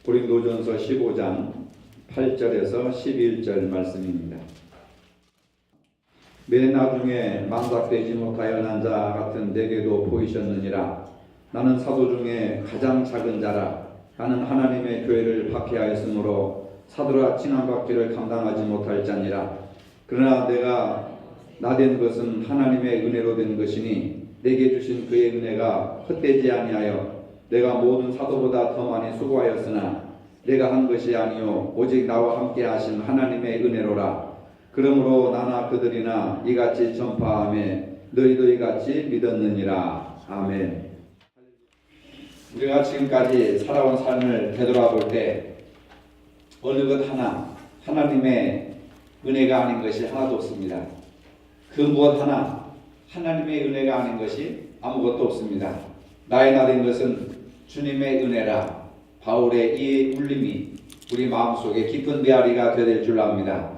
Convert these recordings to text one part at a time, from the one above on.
고린도전서 15장 8절에서 11절 말씀입니다. 맨 나중에 만삭되지 못하여 난 자 같은 내게도 보이셨느니라. 나는 사도 중에 가장 작은 자라. 나는 하나님의 교회를 박해하였으므로 사도라 칭함받기를 감당하지 못할 자니라. 그러나 내가 나된 것은 하나님의 은혜로 된 것이니 내게 주신 그의 은혜가 헛되지 아니하여 내가 모든 사도보다 더 많이 수고하였으나 내가 한 것이 아니요 오직 나와 함께 하신 하나님의 은혜로라. 그러므로 나나 그들이나 이같이 전파하며 너희도 이같이 믿었느니라. 아멘. 우리가 지금까지 살아온 삶을 되돌아볼 때 어느 것 하나 하나님의 은혜가 아닌 것이 하나도 없습니다. 그 무엇 하나 하나님의 은혜가 아닌 것이 아무것도 없습니다. 나의 나된 것은 주님의 은혜라. 바울의 이 울림이 우리 마음속에 깊은 메아리가 되어야 될 줄 압니다.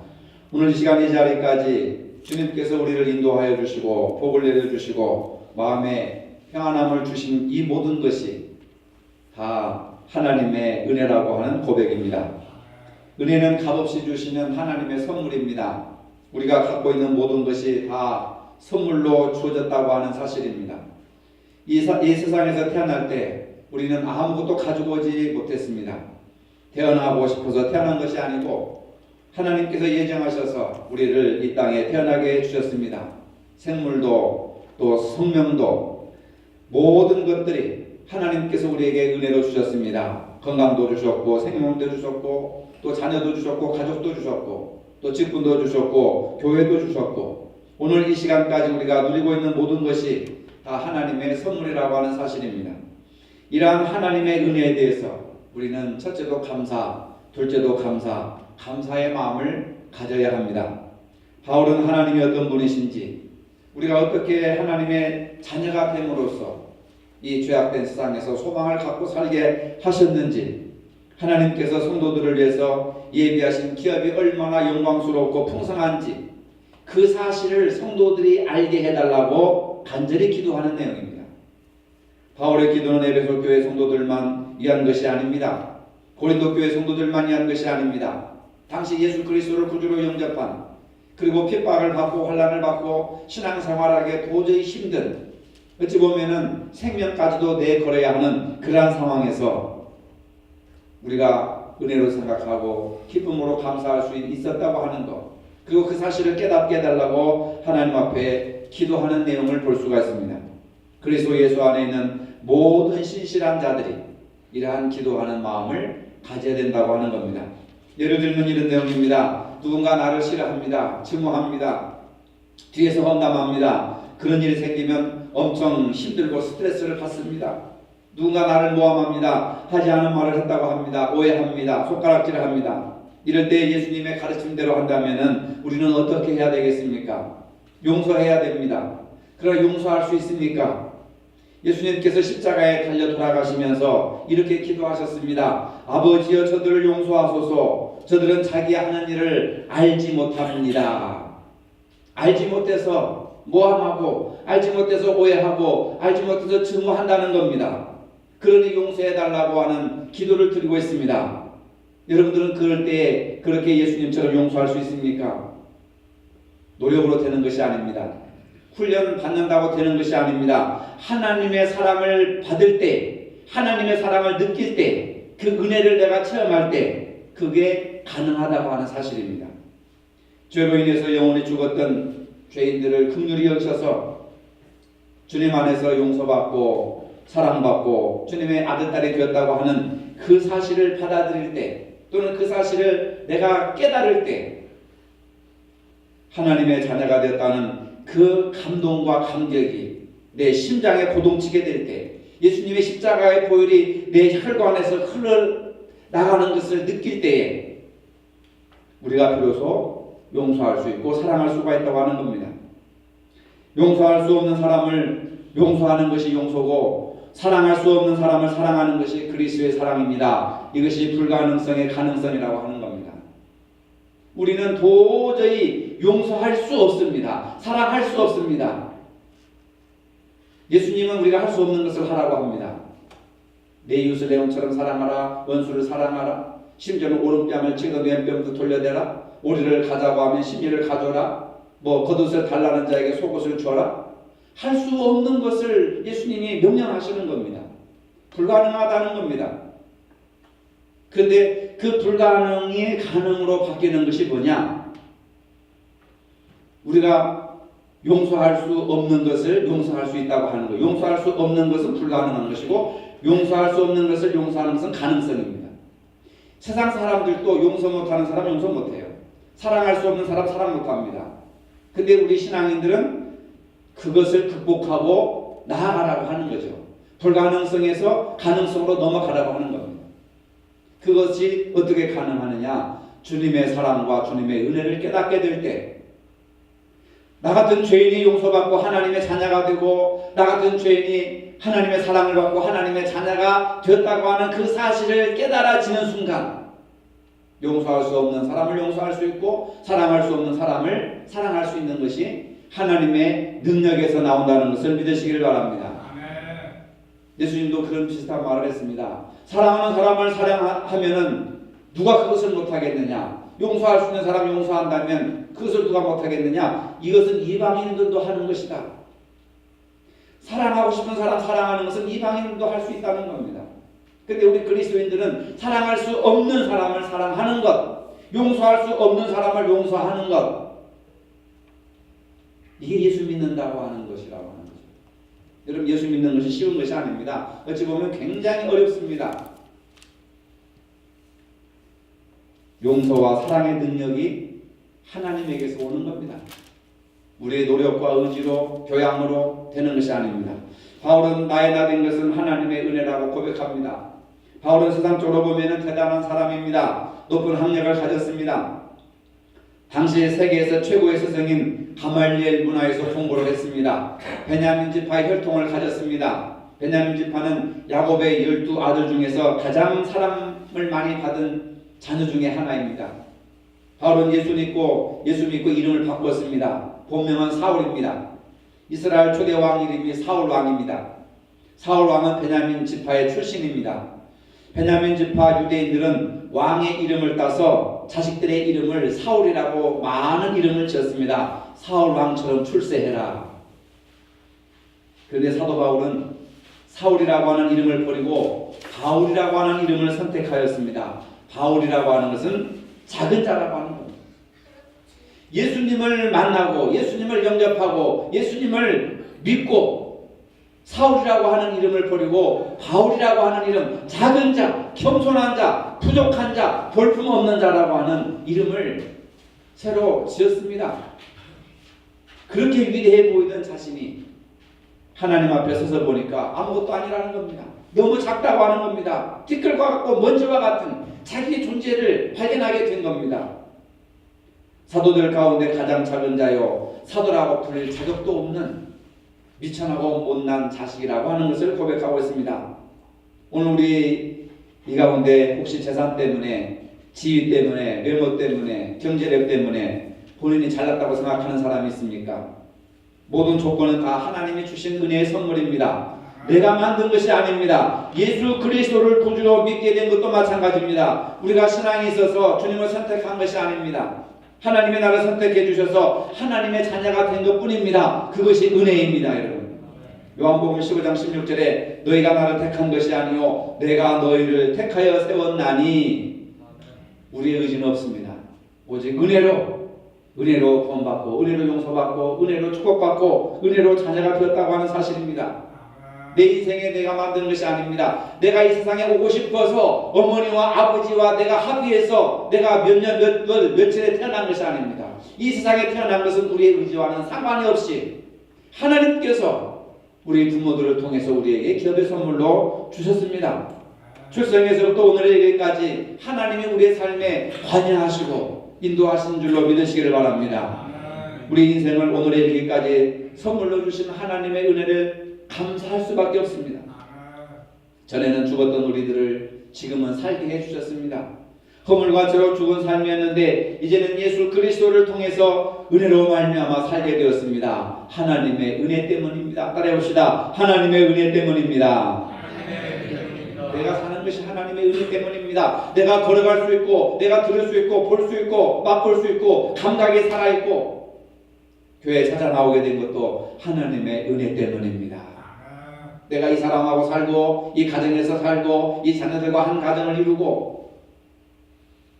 오늘 이 시간 이 자리까지 주님께서 우리를 인도하여 주시고 복을 내려주시고 마음에 평안함을 주신 이 모든 것이 다 하나님의 은혜라고 하는 고백입니다. 은혜는 값없이 주시는 하나님의 선물입니다. 우리가 갖고 있는 모든 것이 다 선물로 주어졌다고 하는 사실입니다. 이 세상에서 태어날 때 우리는 아무것도 가지고 오지 못했습니다. 태어나고 싶어서 태어난 것이 아니고 하나님께서 예정하셔서 우리를 이 땅에 태어나게 해주셨습니다. 생물도 또 생명도 모든 것들이 하나님께서 우리에게 은혜로 주셨습니다. 건강도 주셨고 생명도 주셨고 또 자녀도 주셨고 가족도 주셨고 또 직분도 주셨고 교회도 주셨고 오늘 이 시간까지 우리가 누리고 있는 모든 것이 다 하나님의 선물이라고 하는 사실입니다. 이러한 하나님의 은혜에 대해서 우리는 첫째도 감사, 둘째도 감사, 감사의 마음을 가져야 합니다. 바울은 하나님이 어떤 분이신지 우리가 어떻게 하나님의 자녀가 됨으로써 이 죄악된 세상에서 소망을 갖고 살게 하셨는지 하나님께서 성도들을 위해서 예비하신 기업이 얼마나 영광스럽고 풍성한지 그 사실을 성도들이 알게 해달라고 간절히 기도하는 내용입니다. 바울의 기도는 에베소 교회 성도들만 위한 것이 아닙니다. 고린도 교회 성도들만 위한 것이 아닙니다. 당시 예수 그리스도를 구주로 영접한 그리고 핍박을 받고 환난을 받고 신앙생활하기에 도저히 힘든 어찌 보면은 생명까지도 내걸어야 하는 그러한 상황에서 우리가 은혜로 생각하고 기쁨으로 감사할 수 있었다고 하는 것 그리고 그 사실을 깨닫게 해달라고 하나님 앞에 기도하는 내용을 볼 수가 있습니다. 그리스도 예수 안에 있는 모든 신실한 자들이 이러한 기도하는 마음을 가져야 된다고 하는 겁니다. 예를 들면 이런 내용입니다. 누군가 나를 싫어합니다. 증오합니다. 뒤에서 험담합니다. 그런 일이 생기면 엄청 힘들고 스트레스를 받습니다. 누군가 나를 모함합니다. 하지 않은 말을 했다고 합니다. 오해합니다. 손가락질을 합니다. 이럴 때 예수님의 가르침대로 한다면 우리는 어떻게 해야 되겠습니까? 용서해야 됩니다. 그러나 용서할 수 있습니까? 예수님께서 십자가에 달려 돌아가시면서 이렇게 기도하셨습니다. 아버지여 저들을 용서하소서. 저들은 자기 하는 일을 알지 못합니다. 알지 못해서 모함하고 알지 못해서 오해하고 알지 못해서 증오한다는 겁니다. 그러니 용서해달라고 하는 기도를 드리고 있습니다. 여러분들은 그럴 때 그렇게 예수님처럼 용서할 수 있습니까? 노력으로 되는 것이 아닙니다. 훈련 받는다고 되는 것이 아닙니다. 하나님의 사랑을 받을 때 하나님의 사랑을 느낄 때 그 은혜를 내가 체험할 때 그게 가능하다고 하는 사실입니다. 죄로 인해서 영원히 죽었던 죄인들을 긍휼히 여기셔서 주님 안에서 용서받고 사랑받고 주님의 아들, 딸이 되었다고 하는 그 사실을 받아들일 때 또는 그 사실을 내가 깨달을 때 하나님의 자녀가 되었다는 그 감동과 감격이 내 심장에 고동치게 될 때 예수님의 십자가의 보혈이 내 혈관에서 흘러나가는 것을 느낄 때에 우리가 비로소 용서할 수 있고 사랑할 수가 있다고 하는 겁니다. 용서할 수 없는 사람을 용서하는 것이 용서고 사랑할 수 없는 사람을 사랑하는 것이 그리스도의 사랑입니다. 이것이 불가능성의 가능성이라고 하는 겁니다. 우리는 도저히 용서할 수 없습니다. 사랑할 수 없습니다. 예수님은 우리가 할 수 없는 것을 하라고 합니다. 내 이웃을 내 혼처럼 사랑하라. 원수를 사랑하라. 심지어는 오른뺨을 치고 왼뺨도 돌려대라. 오리를 가자고 하면 심리를 가져라. 뭐 겉옷을 달라는 자에게 속옷을 주어라. 할 수 없는 것을 예수님이 명령하시는 겁니다. 불가능하다는 겁니다. 그런데 그 불가능이 가능으로 바뀌는 것이 뭐냐? 우리가 용서할 수 없는 것을 용서할 수 있다고 하는 거예요. 용서할 수 없는 것은 불가능한 것이고 용서할 수 없는 것을 용서하는 것은 가능성입니다. 세상 사람들도 용서 못하는 사람 용서 못해요. 사랑할 수 없는 사람 사랑 못합니다. 근데 우리 신앙인들은 그것을 극복하고 나아가라고 하는 거죠. 불가능성에서 가능성으로 넘어가라고 하는 겁니다. 그것이 어떻게 가능하느냐? 주님의 사랑과 주님의 은혜를 깨닫게 될 때, 나 같은 죄인이 용서받고 하나님의 자녀가 되고 나 같은 죄인이 하나님의 사랑을 받고 하나님의 자녀가 되었다고 하는 그 사실을 깨달아지는 순간 용서할 수 없는 사람을 용서할 수 있고 사랑할 수 없는 사람을 사랑할 수 있는 것이 하나님의 능력에서 나온다는 것을 믿으시길 바랍니다. 예수님도 그런 비슷한 말을 했습니다. 사랑하는 사람을 사랑하면은 누가 그것을 못하겠느냐? 용서할 수 있는 사람 용서한다면 그것을 누가 못하겠느냐? 이것은 이방인들도 하는 것이다. 사랑하고 싶은 사람 사랑하는 것은 이방인들도 할 수 있다는 겁니다. 그런데 우리 그리스도인들은 사랑할 수 없는 사람을 사랑하는 것, 용서할 수 없는 사람을 용서하는 것, 이게 예수 믿는다고 하는 것이라고 하는 거죠. 여러분, 예수 믿는 것이 쉬운 것이 아닙니다. 어찌 보면 굉장히 어렵습니다. 용서와 사랑의 능력이 하나님에게서 오는 겁니다. 우리의 노력과 의지로 교양으로 되는 것이 아닙니다. 바울은 나의 나 된 것은 하나님의 은혜라고 고백합니다. 바울은 세상적으로 보면 대단한 사람입니다. 높은 학력을 가졌습니다. 당시 세계에서 최고의 스승인 가말리엘 문화에서 공부를 했습니다. 베냐민 지파의 혈통을 가졌습니다. 베냐민 지파는 야곱의 12 아들 중에서 가장 사랑을 많이 받은 자녀 중에 하나입니다. 바울은 예수 믿고 이름을 바꿨습니다. 본명은 사울입니다. 이스라엘 초대 왕 이름이 사울 왕입니다. 사울 왕은 베냐민 지파의 출신입니다. 베냐민 지파 유대인들은 왕의 이름을 따서 자식들의 이름을 사울이라고 많은 이름을 지었습니다. 사울 왕처럼 출세해라. 그런데 사도 바울은 사울이라고 하는 이름을 버리고 바울이라고 하는 이름을 선택하였습니다. 바울이라고 하는 것은 작은 자라고 하는 겁니다. 예수님을 만나고 예수님을 영접하고 예수님을 믿고 사울이라고 하는 이름을 버리고 바울이라고 하는 이름, 작은 자, 겸손한 자, 부족한 자, 볼품없는 자라고 하는 이름을 새로 지었습니다. 그렇게 위대해 보이던 자신이 하나님 앞에 서서 보니까 아무것도 아니라는 겁니다. 너무 작다고 하는 겁니다. 티끌과 같고 먼지와 같은 자기의 존재를 발견하게 된 겁니다. 사도들 가운데 가장 작은 자요, 사도라고 불릴 자격도 없는 미천하고 못난 자식이라고 하는 것을 고백하고 있습니다. 오늘 우리 이 가운데 혹시 재산 때문에, 지위 때문에, 외모 때문에, 경제력 때문에 본인이 잘났다고 생각하는 사람이 있습니까? 모든 조건은 다 하나님이 주신 은혜의 선물입니다. 내가 만든 것이 아닙니다. 예수 그리스도를 구주로 믿게 된 것도 마찬가지입니다. 우리가 신앙이 있어서 주님을 선택한 것이 아닙니다. 하나님의 나를 선택해 주셔서 하나님의 자녀가 된 것뿐입니다. 그것이 은혜입니다, 여러분. 요한복음 15장 16절에 너희가 나를 택한 것이 아니요 내가 너희를 택하여 세웠나니, 우리의 의지는 없습니다. 오직 은혜로 구원받고 은혜로 용서받고 은혜로 축복받고 은혜로 자녀가 되었다고 하는 사실입니다. 내 인생에 내가 만드는 것이 아닙니다. 내가 이 세상에 오고 싶어서 어머니와 아버지와 내가 합의해서 내가 몇 년 며칠에 태어난 것이 아닙니다. 이 세상에 태어난 것은 우리의 의지와는 상관이 없이 하나님께서 우리 부모들을 통해서 우리에게 기업의 선물로 주셨습니다. 출생에서부터 오늘에게까지 하나님이 우리의 삶에 관여하시고 인도하신 줄로 믿으시기를 바랍니다. 우리 인생을 오늘에 이르기까지 선물로 주신 하나님의 은혜를 감사할 수밖에 없습니다. 전에는 죽었던 우리들을 지금은 살게 해주셨습니다. 허물과 죄로 죽은 삶이었는데 이제는 예수 그리스도를 통해서 은혜로 말미암아 살게 되었습니다. 하나님의 은혜 때문입니다. 따라해봅시다. 하나님의 은혜 때문입니다. 내가 사는 것이 하나님의 은혜 때문입니다. 내가 걸어갈 수 있고, 내가 들을 수 있고, 볼 수 있고, 맛볼 수 있고, 감각이 살아있고, 교회에 찾아 나오게 된 것도 하나님의 은혜 때문입니다. 내가 이 사람하고 살고, 이 가정에서 살고, 이 자녀들과 한 가정을 이루고,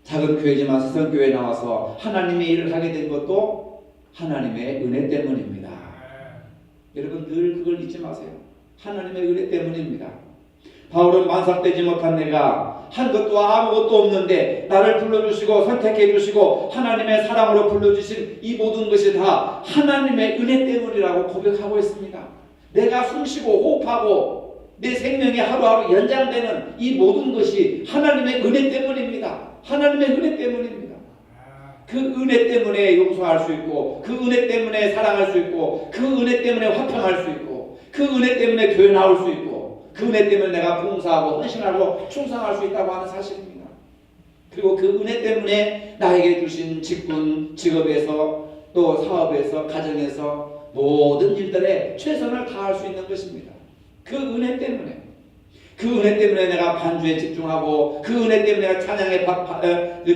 작은 교회지만 스성교회에 나와서 하나님의 일을 하게 된 것도 하나님의 은혜 때문입니다. 여러분 늘 그걸 잊지 마세요. 하나님의 은혜 때문입니다. 바울은 만삭되지 못한 내가 한 것도 아무것도 없는데 나를 불러주시고 선택해 주시고 하나님의 사랑으로 불러주신 이 모든 것이 다 하나님의 은혜 때문이라고 고백하고 있습니다. 내가 숨쉬고 호흡하고 내 생명이 하루하루 연장되는 이 모든 것이 하나님의 은혜 때문입니다. 하나님의 은혜 때문입니다. 그 은혜 때문에 용서할 수 있고, 그 은혜 때문에 사랑할 수 있고, 그 은혜 때문에 화평할 수 있고, 그 은혜 때문에 교회 나올 수 있고, 그 은혜 때문에 내가 봉사하고 헌신하고 충성할 수 있다고 하는 사실입니다. 그리고 그 은혜 때문에 나에게 주신 직분, 직업에서 또 사업에서 가정에서 모든 일들에 최선을 다할 수 있는 것입니다. 그 은혜 때문에. 그 은혜 때문에 내가 반주에 집중하고, 그 은혜 때문에 내가 찬양에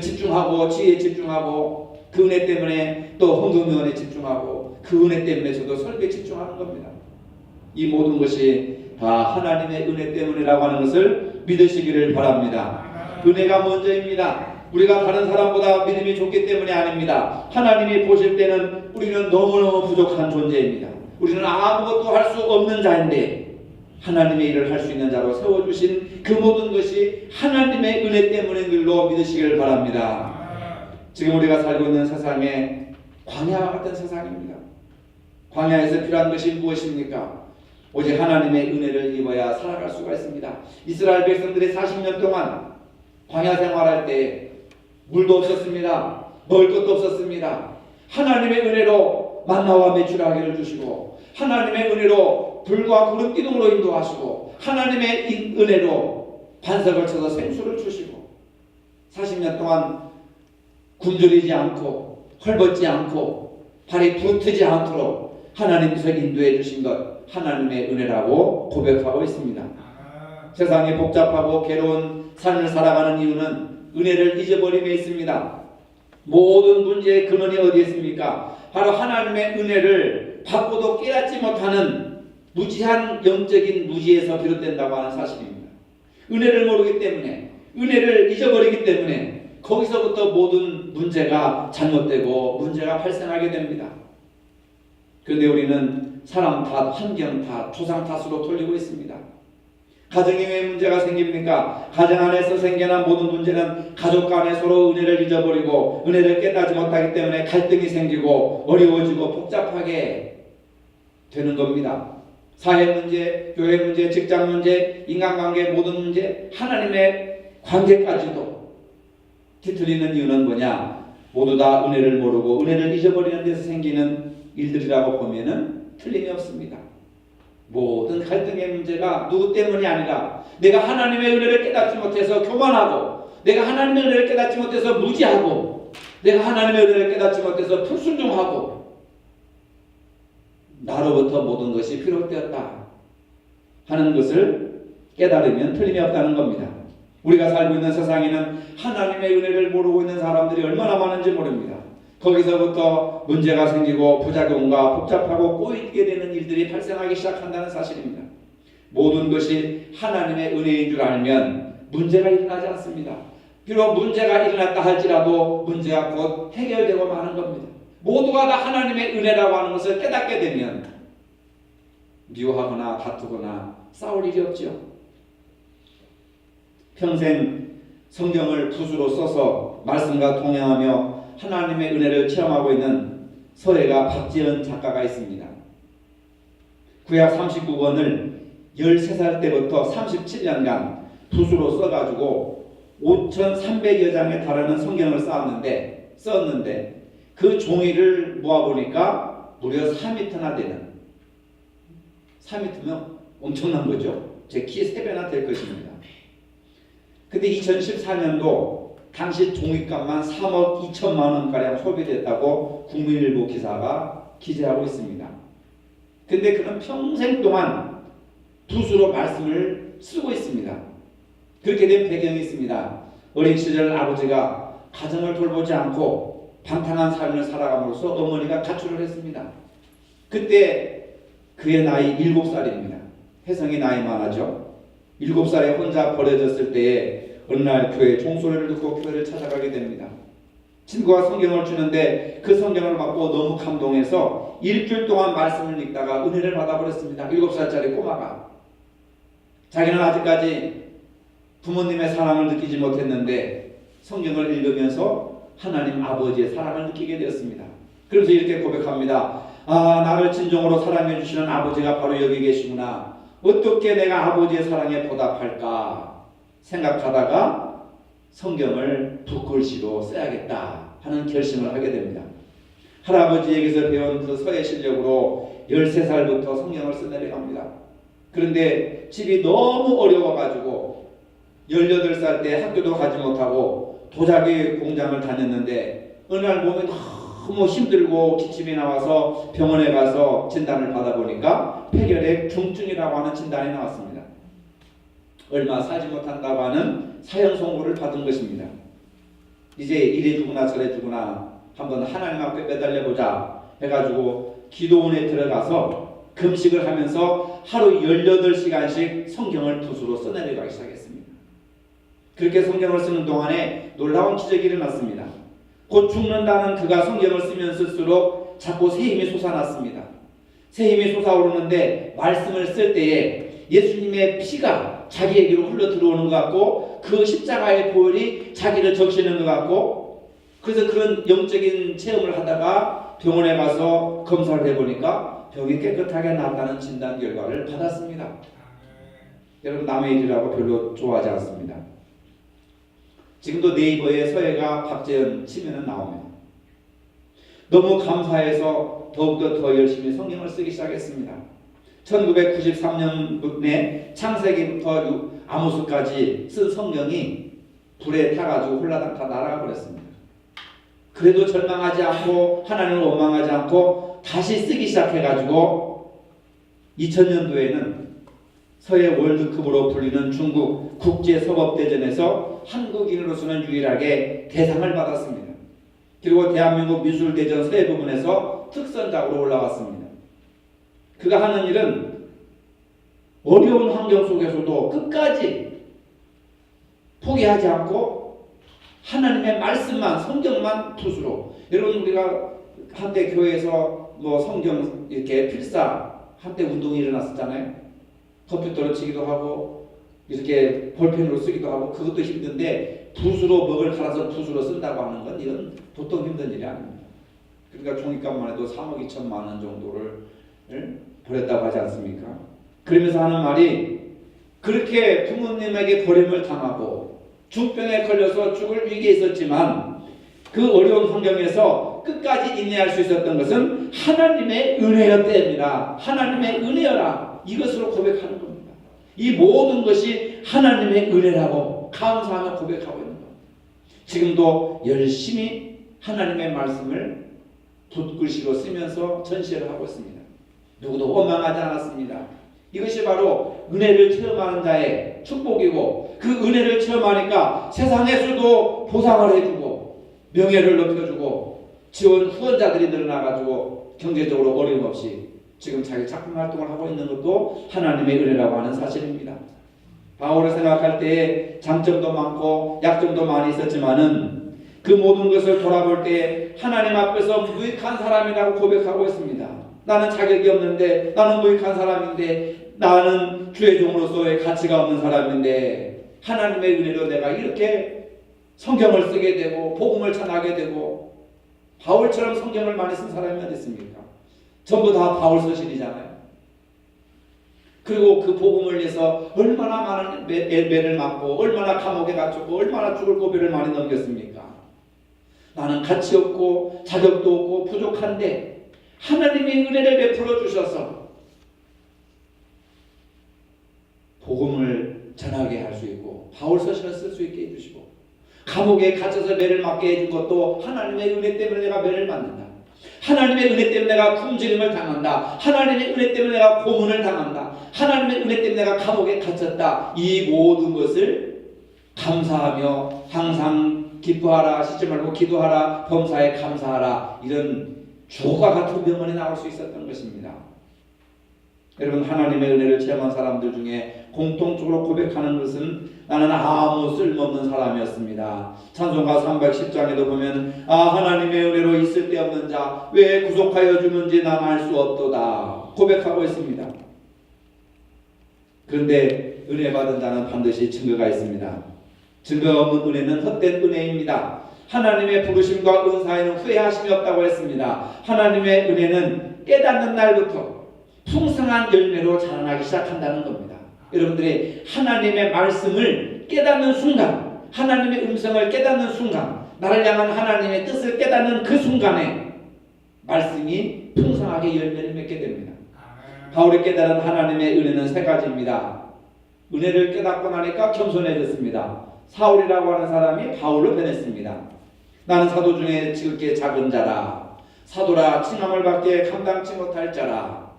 집중하고, 지혜에 집중하고, 그 은혜 때문에 또 헌금위원회에 집중하고, 그 은혜 때문에 저도 설교에 집중하는 겁니다. 이 모든 것이 다 하나님의 은혜 때문이라고 하는 것을 믿으시기를 바랍니다. 은혜가 먼저입니다. 우리가 다른 사람보다 믿음이 좋기 때문이 아닙니다. 하나님이 보실 때는 우리는 너무너무 부족한 존재입니다. 우리는 아무것도 할 수 없는 자인데 하나님의 일을 할 수 있는 자로 세워주신 그 모든 것이 하나님의 은혜 때문인 줄로 믿으시길 바랍니다. 지금 우리가 살고 있는 세상에 광야와 같은 세상입니다. 광야에서 필요한 것이 무엇입니까? 오직 하나님의 은혜를 입어야 살아갈 수가 있습니다. 이스라엘 백성들이 40년 동안 광야 생활할 때 물도 없었습니다. 먹을 것도 없었습니다. 하나님의 은혜로 만나와 메추라기를 주시고, 하나님의 은혜로 불과 구름 기둥으로 인도하시고, 하나님의 은혜로 반석을 쳐서 생수를 주시고, 40년 동안 굶주리지 않고 헐벗지 않고 발이 부르트지 않도록 하나님께서 인도해 주신 것, 하나님의 은혜라고 고백하고 있습니다. 세상이 복잡하고 괴로운 삶을 살아가는 이유는 은혜를 잊어버림에 있습니다. 모든 문제의 근원이 어디에 있습니까? 바로 하나님의 은혜를 받고도 깨닫지 못하는 무지한 영적인 무지에서 비롯된다고 하는 사실입니다. 은혜를 모르기 때문에, 은혜를 잊어버리기 때문에 거기서부터 모든 문제가 잘못되고 문제가 발생하게 됩니다. 그런데 우리는 사람 탓, 환경 탓, 조상 탓으로 돌리고 있습니다. 가정에 왜 문제가 생깁니까? 가정 안에서 생겨난 모든 문제는 가족 간에 서로 은혜를 잊어버리고 은혜를 깨닫지 못하기 때문에 갈등이 생기고 어려워지고 복잡하게 되는 겁니다. 사회 문제, 교회 문제, 직장 문제, 인간관계 모든 문제, 하나님의 관계까지도 뒤틀리는 이유는 뭐냐? 모두 다 은혜를 모르고 은혜를 잊어버리는 데서 생기는 일들이라고 보면은 틀림이 없습니다. 모든 갈등의 문제가 누구 때문이 아니라 내가 하나님의 은혜를 깨닫지 못해서 교만하고, 내가 하나님의 은혜를 깨닫지 못해서 무지하고, 내가 하나님의 은혜를 깨닫지 못해서 불순종하고, 나로부터 모든 것이 비롯되었다 하는 것을 깨달으면 틀림이 없다는 겁니다. 우리가 살고 있는 세상에는 하나님의 은혜를 모르고 있는 사람들이 얼마나 많은지 모릅니다. 거기서부터 문제가 생기고 부작용과 복잡하고 꼬이게 되는 일들이 발생하기 시작한다는 사실입니다. 모든 것이 하나님의 은혜인 줄 알면 문제가 일어나지 않습니다. 비록 문제가 일어났다 할지라도 문제가 곧 해결되고 마는 겁니다. 모두가 다 하나님의 은혜라고 하는 것을 깨닫게 되면 미워하거나 다투거나 싸울 일이 없지요. 평생 성경을 붓으로 써서 말씀과 동행하며 하나님의 은혜를 체험하고 있는 서예가 박지연 작가가 있습니다. 구약 39권을 13살 때부터 37년간 붓으로 써가지고 5,300여 장에 달하는 성경을 썼는데 그 종이를 모아보니까 무려 4m나 되는, 4m면 엄청난 거죠. 제 키 3배나 될 것입니다. 근데 2014년도 당시 종이값만 3억 2천만 원가량 소비됐다고 국민일보 기사가 기재하고 있습니다. 근데 그는 평생 동안 붓으로 말씀을 쓰고 있습니다. 그렇게 된 배경이 있습니다. 어린 시절 아버지가 가정을 돌보지 않고 방탕한 삶을 살아감으로써 어머니가 가출을 했습니다. 그때 그의 나이 7살입니다. 혜성이 나이 많아죠. 7살에 혼자 버려졌을 때에 어느 날 교회 종소리를 듣고 교회를 찾아가게 됩니다. 친구가 성경을 주는데 그 성경을 받고 너무 감동해서 일주일 동안 말씀을 읽다가 은혜를 받아버렸습니다. 7살짜리 꼬마가. 자기는 아직까지 부모님의 사랑을 느끼지 못했는데 성경을 읽으면서 하나님 아버지의 사랑을 느끼게 되었습니다. 그래서 이렇게 고백합니다. 나를 진정으로 사랑해 주시는 아버지가 바로 여기 계시구나. 어떻게 내가 아버지의 사랑에 보답할까 생각하다가 성경을 붓글씨로 써야겠다 하는 결심을 하게 됩니다. 할아버지에게서 배운 그 서예 실력으로 13살부터 성경을 써내려갑니다. 그런데 집이 너무 어려워가지고 18살 때 학교도 가지 못하고 도자기 공장을 다녔는데 어느 날 몸이 너무 힘들고 기침이 나와서 병원에 가서 진단을 받아보니까 폐결핵 중증이라고 하는 진단이 나왔습니다. 얼마 살지 못한다고 하는 사형 선고를 받은 것입니다. 이제 이래 주구나 저래 주구나 한번 하나님 앞에 매달려보자 해가지고 기도원에 들어가서 금식을 하면서 하루 18시간씩 성경을 붓으로 써내려가기 시작했습니다. 그렇게 성경을 쓰는 동안에 놀라운 기적이 일어났습니다. 곧 죽는다는 그가 성경을 쓰면 쓸수록 자꾸 새 힘이 솟아났습니다. 새 힘이 솟아오르는데 말씀을 쓸 때에 예수님의 피가 자기에게로 흘러 들어오는 것 같고 그 십자가의 보혈이 자기를 적시는 것 같고 그래서 그런 영적인 체험을 하다가 병원에 가서 검사를 해보니까 병이 깨끗하게 나았다는 진단 결과를 받았습니다. 여러분 남의 일이라고 별로 좋아하지 않습니다. 지금도 네이버에 서예가 박재현 치면은 나옵니다. 너무 감사해서 더욱더 더 열심히 성경을 쓰기 시작했습니다. 1993년에 창세기부터 아모스까지 쓴 성경이 불에 타가지고 홀라당 다 날아가 버렸습니다. 그래도 절망하지 않고 하나님을 원망하지 않고 다시 쓰기 시작해가지고 2000년도에는 서예 월드컵으로 불리는 중국 국제서법대전에서 한국인으로서는 유일하게 대상을 받았습니다. 그리고 대한민국 미술대전 서예 부분에서 특선작으로 올라왔습니다. 그가 하는 일은 어려운 환경 속에서도 끝까지 포기하지 않고 하나님의 말씀만 성경만 붓으로 여러분 우리가 한때 교회에서 뭐 성경 이렇게 필사 한때 운동이 일어났었잖아요. 컴퓨터로 치기도 하고 이렇게 볼펜으로 쓰기도 하고 그것도 힘든데 붓으로 먹을 갈아서 붓으로 쓴다고 하는 건 이건 보통 힘든 일이 아닙니다. 그러니까 종이값만 해도 3억 2천만 원 정도를 버렸다고 하지 않습니까? 그러면서 하는 말이 그렇게 부모님에게 버림을 당하고 중병에 걸려서 죽을 위기에 있었지만 그 어려운 환경에서 끝까지 인내할 수 있었던 것은 하나님의 은혜였답니다. 하나님의 은혜여라. 이것으로 고백하는 겁니다. 이 모든 것이 하나님의 은혜라고 감사하며 고백하고 있는 겁니다. 지금도 열심히 하나님의 말씀을 붓글씨로 쓰면서 전시를 하고 있습니다. 누구도 원망하지 않았습니다. 이것이 바로 은혜를 체험하는 자의 축복이고 그 은혜를 체험하니까 세상에서도 보상을 해주고 명예를 높여주고 지원 후원자들이 늘어나가지고 경제적으로 어려움없이 지금 자기 작품 활동을 하고 있는 것도 하나님의 은혜라고 하는 사실입니다. 바울을 생각할 때에 장점도 많고 약점도 많이 있었지만은 그 모든 것을 돌아볼 때 하나님 앞에서 무익한 사람이라고 고백하고 있습니다. 나는 자격이 없는데 나는 무익한 사람인데 나는 주의 종으로서의 가치가 없는 사람인데 하나님의 은혜로 내가 이렇게 성경을 쓰게 되고 복음을 전하게 되고 바울처럼 성경을 많이 쓴 사람이 어디 있습니까? 전부 다 바울 서신이잖아요. 그리고 그 복음을 위해서 얼마나 많은 매를 맞고 얼마나 감옥에 갇혔고 얼마나 죽을 고비를 많이 넘겼습니까? 나는 가치 없고 자격도 없고 부족한데 하나님의 은혜를 베풀어 주셔서 복음을 전하게 할 수 있고 바울 서신을 쓸 수 있게 해주시고 감옥에 갇혀서 매를 맞게 해준 것도 하나님의 은혜 때문에 내가 매를 맞는다. 하나님의 은혜 때문에 내가 굶주림을 당한다. 하나님의 은혜 때문에 내가 고문을 당한다. 하나님의 은혜 때문에 내가 감옥에 갇혔다. 이 모든 것을 감사하며 항상 기뻐하라, 쉬지 말고 기도하라, 범사에 감사하라, 이런 주어가 같은 명언이 나올 수 있었던 것입니다. 여러분, 하나님의 은혜를 체험한 사람들 중에 공통적으로 고백하는 것은 나는 아무 쓸모없는 사람이었습니다. 찬송가 310장에도 보면 하나님의 은혜로 있을 데 없는 자 왜 구속하여 주는지 난 알 수 없도다 고백하고 있습니다. 그런데 은혜 받은 자는 반드시 증거가 있습니다. 증거 없는 은혜는 헛된 은혜입니다. 하나님의 부르심과 은사에는 후회하심이 없다고 했습니다. 하나님의 은혜는 깨닫는 날부터 풍성한 열매로 자라나기 시작한다는 겁니다. 여러분들이 하나님의 말씀을 깨닫는 순간, 하나님의 음성을 깨닫는 순간, 나를 향한 하나님의 뜻을 깨닫는 그 순간에 말씀이 풍성하게 열매를 맺게 됩니다. 바울이 깨달은 하나님의 은혜는 세 가지입니다. 은혜를 깨닫고 나니까 겸손해졌습니다. 사울이라고 하는 사람이 바울로 변했습니다. 나는 사도 중에 지극히 작은 자라, 사도라 칭함을 받기에 감당치 못할 자라.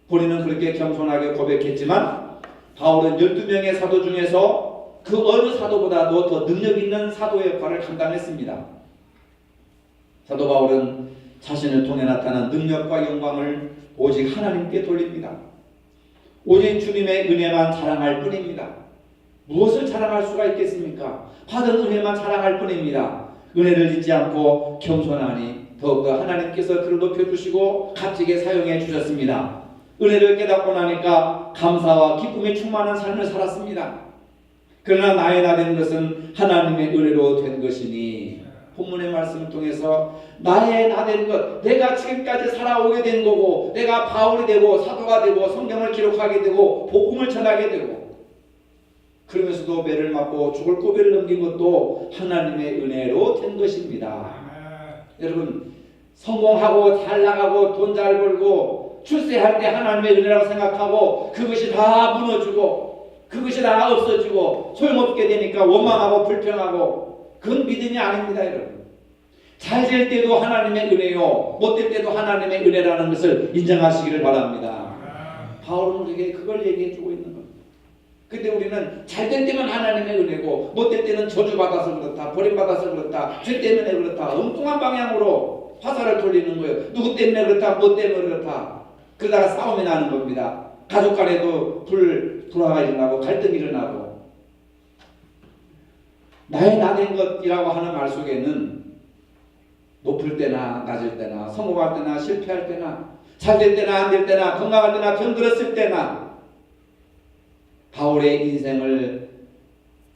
본인은 그렇게 겸손하게 고백했지만 바울은 12명의 사도 중에서 그 어느 사도보다도 더 능력 있는 사도의 역할을 감당했습니다. 사도 바울은 자신을 통해 나타난 능력과 영광을 오직 하나님께 돌립니다. 오직 주님의 은혜만 자랑할 뿐입니다. 무엇을 자랑할 수가 있겠습니까? 받은 은혜만 자랑할 뿐입니다. 은혜를 잊지 않고 겸손하니 더욱더 하나님께서 그를 높여주시고 값지게 사용해 주셨습니다. 은혜를 깨닫고 나니까 감사와 기쁨이 충만한 삶을 살았습니다. 그러나 나의 나 된 것은 하나님의 은혜로 된 것이니, 본문의 말씀을 통해서 나의 나 된 것, 내가 지금까지 살아오게 된 거고, 내가 바울이 되고 사도가 되고 성경을 기록하게 되고 복음을 전하게 되고, 그러면서도 매를 맞고 죽을 고비를 넘긴 것도 하나님의 은혜로 된 것입니다. 여러분, 성공하고 잘 나가고 돈 잘 벌고 출세할 때 하나님의 은혜라고 생각하고 그것이 다 무너지고 그것이 다 없어지고 소용없게 되니까 원망하고 불평하고, 그건 믿음이 아닙니다. 여러분, 잘 될 때도 하나님의 은혜요, 못 될 때도 하나님의 은혜라는 것을 인정하시기를 바랍니다. 바울은 우리에게 그걸 얘기해 주고 있는 겁니다. 근데 우리는 잘 될 때만 하나님의 은혜고 못 될 때는 저주받아서 그렇다, 버림받아서 그렇다, 죄 때문에 그렇다, 엉뚱한 방향으로 화살을 돌리는 거예요. 누구 때문에 그렇다, 뭐 때문에 그렇다. 그러다가 싸움이 나는 겁니다. 가족 간에도 불화가 일어나고 갈등이 일어나고. 나의 나 된 것이라고 하는 말 속에는 높을 때나 낮을 때나 성공할 때나 실패할 때나 잘 될 때나 안 될 때나 건강할 때나 병들었을 때나 바울의 인생을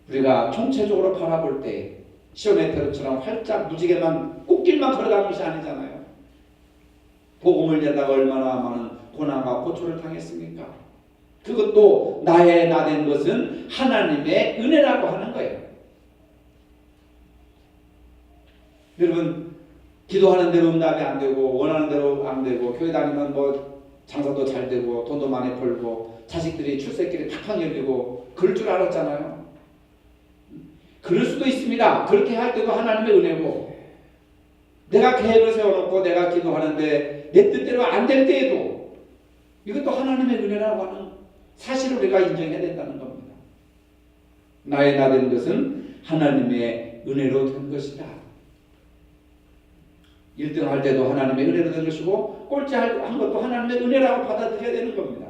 우리가 총체적으로 바라볼 때 시온의 ter처럼 활짝 무지개만 꽃길만 걸어가는 것이 아니잖아요. 복음을 내다가 얼마나 많은 고난과 고초를 당했습니까? 그것도 나의 나 된 것은 하나님의 은혜라고 하는 거예요. 여러분, 기도하는 대로 응답이 안 되고 원하는 대로 안 되고 교회 다니면 뭐 장사도 잘 되고 돈도 많이 벌고 자식들이 출세길이 탁탁 열리고 그럴 줄 알았잖아요. 그럴 수도 있습니다. 그렇게 할 때도 하나님의 은혜고, 내가 계획을 세워놓고 내가 기도하는데 내 뜻대로 안 될 때에도 이것도 하나님의 은혜라고 하는 사실을 우리가 인정해야 된다는 겁니다. 나의 나 된 것은 하나님의 은혜로 된 것이다. 1등 할 때도 하나님의 은혜로 된 것이고 꼴찌 한 것도 하나님의 은혜라고 받아들여야 되는 겁니다.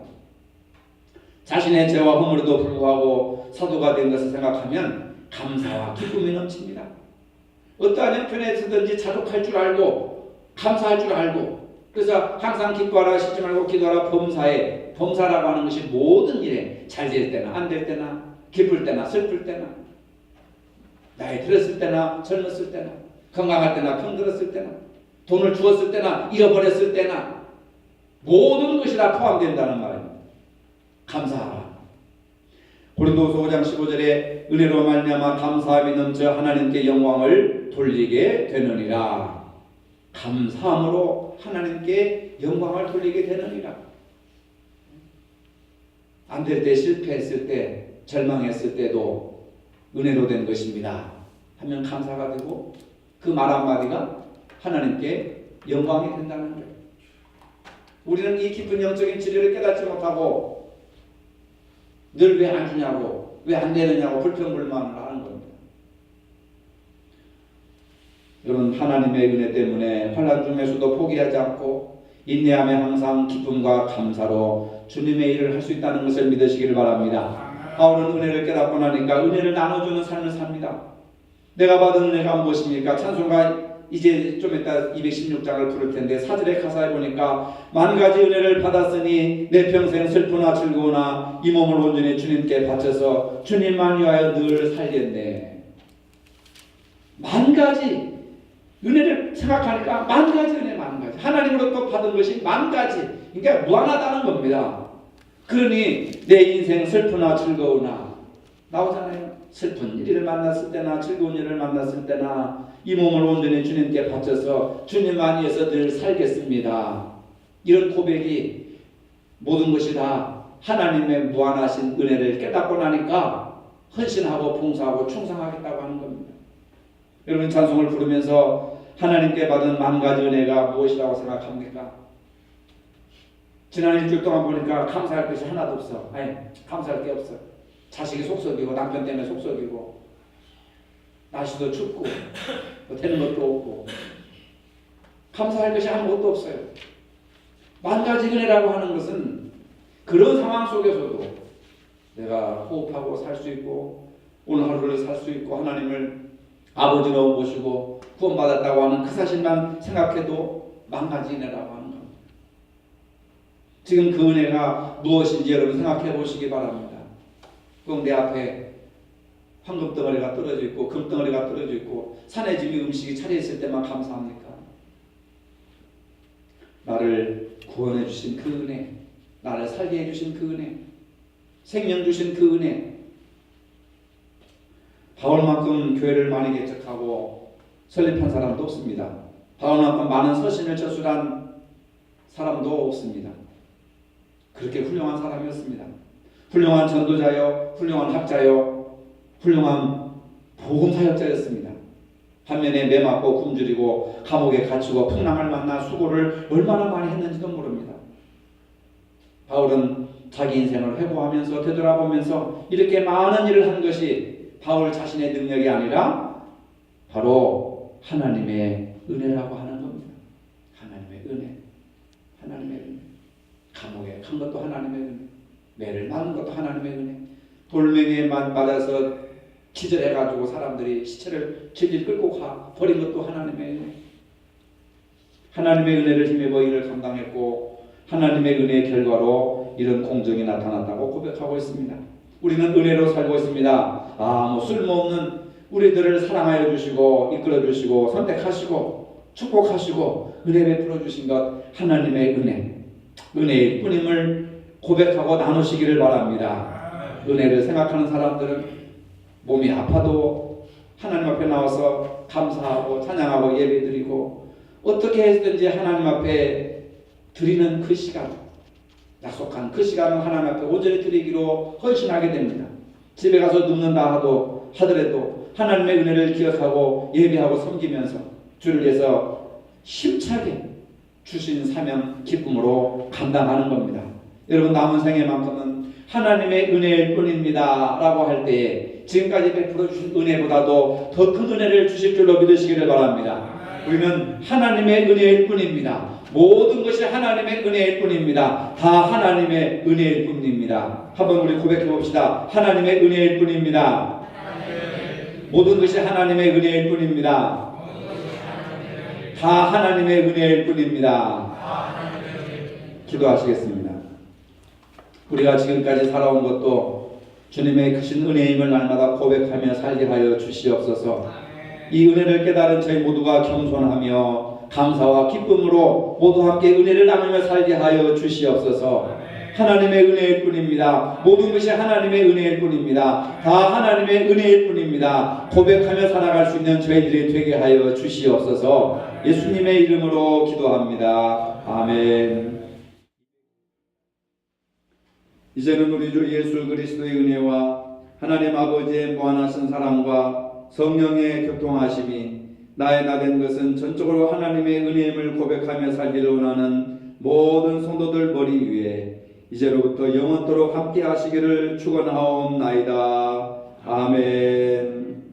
자신의 죄와 허물에도 불구하고 사도가 된 것을 생각하면 감사와 기쁨이 넘칩니다. 어떠한 형편에서든지 자족할 줄 알고 감사할 줄 알고, 그래서 항상 기뻐하라, 쉬지 말고 기도하라, 범사에, 범사라고 하는 것이 모든 일에 잘 될 때나 안 될 때나 기쁠 때나 슬플 때나 나이 들었을 때나 젊었을 때나 건강할 때나 병들었을 때나 돈을 주었을 때나 잃어버렸을 때나 모든 것이 다 포함된다는 말입니다. 감사하라. 고린도후서 5장 15절에 은혜로 말미암아 감사함이 넘쳐 하나님께 영광을 돌리게 되느니라. 감사함으로 하나님께 영광을 돌리게 되느니라. 안 될 때, 실패했을 때, 절망했을 때도 은혜로 된 것입니다 하면 감사가 되고, 그 말 한마디가 하나님께 영광이 된다는 거예요. 우리는 이 깊은 영적인 진리를 깨닫지 못하고 늘 왜 안 주냐고, 왜 안 되느냐고 불평불만을 하는 겁니다. 여러분, 하나님의 은혜 때문에 환난 중에서도 포기하지 않고 인내하며 항상 기쁨과 감사로 주님의 일을 할 수 있다는 것을 믿으시기를 바랍니다. 바울은 은혜를 깨닫고 나니까 은혜를 나눠주는 삶을 삽니다. 내가 받은 은혜가 무엇입니까? 찬송가 이제 좀 이따 216장을 부를 텐데 4절의 가사에 보니까 만 가지 은혜를 받았으니 내 평생 슬프나 즐거우나 이 몸을 온전히 주님께 바쳐서 주님만 위하여 늘 살겠네. 만 가지 은혜를 생각하니까 만 가지 은혜, 만 가지 하나님으로부터 받은 것이 만 가지, 그러니까 무한하다는 겁니다. 그러니 내 인생 슬프나 즐거우나 나오잖아요. 슬픈 일을 만났을 때나 즐거운 일을 만났을 때나 이 몸을 온전히 주님께 바쳐서 주님만 위해서 늘 살겠습니다. 이런 고백이 모든 것이 다 하나님의 무한하신 은혜를 깨닫고 나니까 헌신하고 봉사하고 충성하겠다고 하는 겁니다. 여러분, 찬송을 부르면서 하나님께 받은 만 가지 은혜가 무엇이라고 생각합니까? 지난 일주일 동안 보니까 감사할 것이 하나도 없어. 아니, 감사할 게 없어. 자식이 속썩이고 남편 때문에 속썩이고 날씨도 춥고 되는 것도 없고 감사할 것이 아무것도 없어요. 만 가지 은혜라고 하는 것은 그런 상황 속에서도 내가 호흡하고 살 수 있고 오늘 하루를 살 수 있고 하나님을 아버지로 모시고 구원받았다고 하는 그 사실만 생각해도 만 가지 은혜라고 하는 겁니다. 지금 그 은혜가 무엇인지 여러분 생각해 보시기 바랍니다. 꼭 내 앞에 황금덩어리가 떨어져 있고 금덩어리가 떨어져 있고 산에 집이 음식이 차려 있을 때만 감사합니까? 나를 구원해 주신 그 은혜, 나를 살게 해 주신 그 은혜, 생명 주신 그 은혜. 바울만큼 교회를 많이 개척하고 설립한 사람도 없습니다. 바울만큼 많은 서신을 저술한 사람도 없습니다. 그렇게 훌륭한 사람이었습니다. 훌륭한 전도자요, 훌륭한 학자요, 훌륭한 복음사역자였습니다. 반면에 매맞고 굶주리고 감옥에 갇히고 풍랑을 만나 수고를 얼마나 많이 했는지도 모릅니다. 바울은 자기 인생을 회고하면서 되돌아보면서 이렇게 많은 일을 한 것이 바울 자신의 능력이 아니라 바로 하나님의 은혜라고 하는 겁니다. 하나님의 은혜, 하나님의 은혜. 감옥에 간 것도 하나님의 은혜, 매를 맞은 것도 하나님의 은혜, 돌멩이에 맞아서 기절해가지고 사람들이 시체를 질질 끌고 버린 것도 하나님의 은혜. 하나님의 은혜를 힘입어 일을 감당했고 하나님의 은혜의 결과로 이런 공정이 나타났다고 고백하고 있습니다. 우리는 은혜로 살고 있습니다. 쓸모없는 우리들을 사랑하여 주시고 이끌어 주시고 선택하시고 축복하시고 은혜 베풀어 주신 것 하나님의 은혜, 은혜일 뿐임을 고백하고 나누시기를 바랍니다. 은혜를 생각하는 사람들은 몸이 아파도 하나님 앞에 나와서 감사하고 찬양하고 예배드리고 어떻게 해서든지 하나님 앞에 드리는 그 시간, 약속한 그 시간을 하나님 앞에 온전히 드리기로 헌신하게 됩니다. 집에 가서 눕는다 하더라도 하나님의 은혜를 기억하고 예배하고 섬기면서 주를 위해서 힘차게 주신 사명 기쁨으로 감당하는 겁니다. 여러분, 남은 생애만큼은 하나님의 은혜일 뿐입니다 라고 할 때에 지금까지 베풀어 주신 은혜보다도 더 큰 은혜를 주실 줄로 믿으시기를 바랍니다. 우리는 하나님의 은혜일 뿐입니다. 모든 것이 하나님의 은혜일 뿐입니다. 다 하나님의 은혜일 뿐입니다. 한번 우리 고백해 봅시다. 하나님의 은혜일 뿐입니다. 모든 것이 하나님의 은혜일 뿐입니다. 다 하나님의 은혜일 뿐입니다. 기도하시겠습니다. 우리가 지금까지 살아온 것도 주님의 크신 은혜임을 날마다 고백하며 살게 하여 주시옵소서. 이 은혜를 깨달은 저희 모두가 겸손하며 감사와 기쁨으로 모두 함께 은혜를 나누며 살게 하여 주시옵소서. 하나님의 은혜일 뿐입니다. 모든 것이 하나님의 은혜일 뿐입니다. 다 하나님의 은혜일 뿐입니다. 고백하며 살아갈 수 있는 저희들이 되게 하여 주시옵소서. 예수님의 이름으로 기도합니다. 아멘. 이제는 우리 주 예수 그리스도의 은혜와 하나님 아버지의 무한하신 사랑과 성령의 교통하심이 나의 나 된 것은 전적으로 하나님의 은혜임을 고백하며 살기를 원하는 모든 성도들 머리 위에 이제로부터 영원토록 함께 하시기를 축원하옵나이다. 아멘.